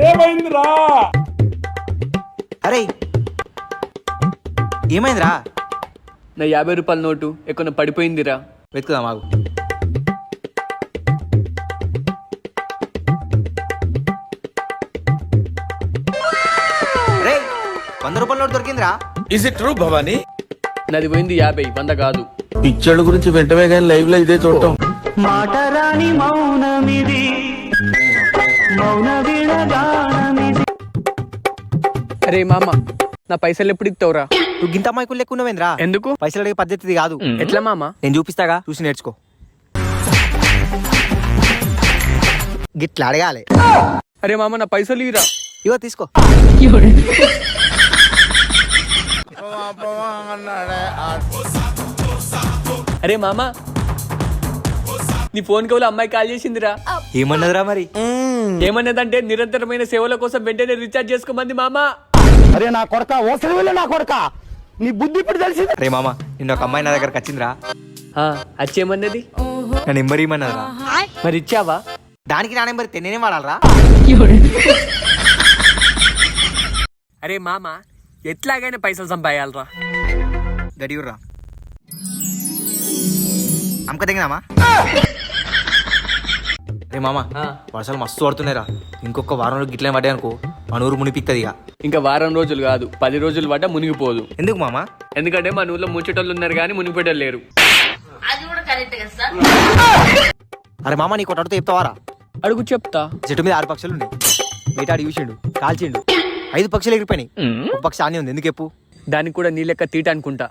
ఏమైందిరా? అరే ఏమైందిరా? నా 50 రూపాయల నోటు ఎక్కడ పడిపోయిందిరా. వెతుకుదా మాకు. రే 100 రూపాయల నోటు దొరికిందిరా. Is it true Bhavani? నాది పోయింది 50, 100 కాదు. పిక్చర్ల గురించి వెంటనే కానీ లైవ్ లో ఇదే చూడటం. మాటరాని మౌనమిది, మౌన విడగానమిది. అరే మామ, నా పైసలు ఎప్పుడు ఇస్తావురా? నువ్వు గింత మైకులు లెక్కున్నావేంద్రా? ఎందుకు? పైసలు అడిగే పద్ధతిది కాదు. ఎట్లా మామ? నేను చూపిస్తాగా, చూసి నేర్చుకో. గిట్లా అడగాలి. అరే మామ, నా పైసలు ఇరా. ఇగో తీసుకో. అరే మామ, నీ ఫోన్ కవులు అమ్మాయి కాల్ చేసిందిరా. ఏమన్నదిరా మరి? ఏమన్నదంటే నిరంతరమైన సేవల కోసం వెంటనే రీఛార్జ్ చేసుకోమంది మామ. అరే నా కొడక, ఓసలి వెళ్ళి నా కొడక, నీ బుద్ధి ఇప్పుడు తెలిసింది. అరే మామ, నిన్న ఒక అమ్మాయి నా దగ్గరకు వచ్చిందిరా. వచ్చేమన్నది? నా నెంబర్ ఇమ్మన్నదిరా. మరి ఇచ్చావా? దానికి నా నెంబర్ నేనేం వాడాలరా? అరే మామ, ఎట్లాగైనా పైసలు సంపాయాలరా. గడియుర్రా అమ్మక తెగినామా? రే మామ, వర్షాలు మస్తు పడుతున్నాయిరా. ఇంకొక వారం రోజులు గిట్లనే పడ్డాయి అనుకో, మన ఊరు మునిపిస్తుంది ఇక. ఇంకా వారం రోజులు కాదు, 10 రోజులు పడ్డా మునిగిపోదు. ఎందుకు మామ? ఎందుకంటే మన ఊర్లో ముంచేటోళ్ళు ఉన్నారు కానీ మునిగిపోయేటోళ్ళు లేరు. అరే మామ, నీకు అడిగితే చెప్తావారా? అడుగు చెప్తా. చెట్టు మీద 6 పక్షులు ఉన్నాయి. వేటాడు చూసిండు, కాల్చిండు, 5 పక్షులు ఎగిరిపోయినాయి. ఒక పక్షి ఆనే ఉంది. ఎందుకు చెప్పు? దానికి కూడా నీ లెక్క తీట అనుకుంటా.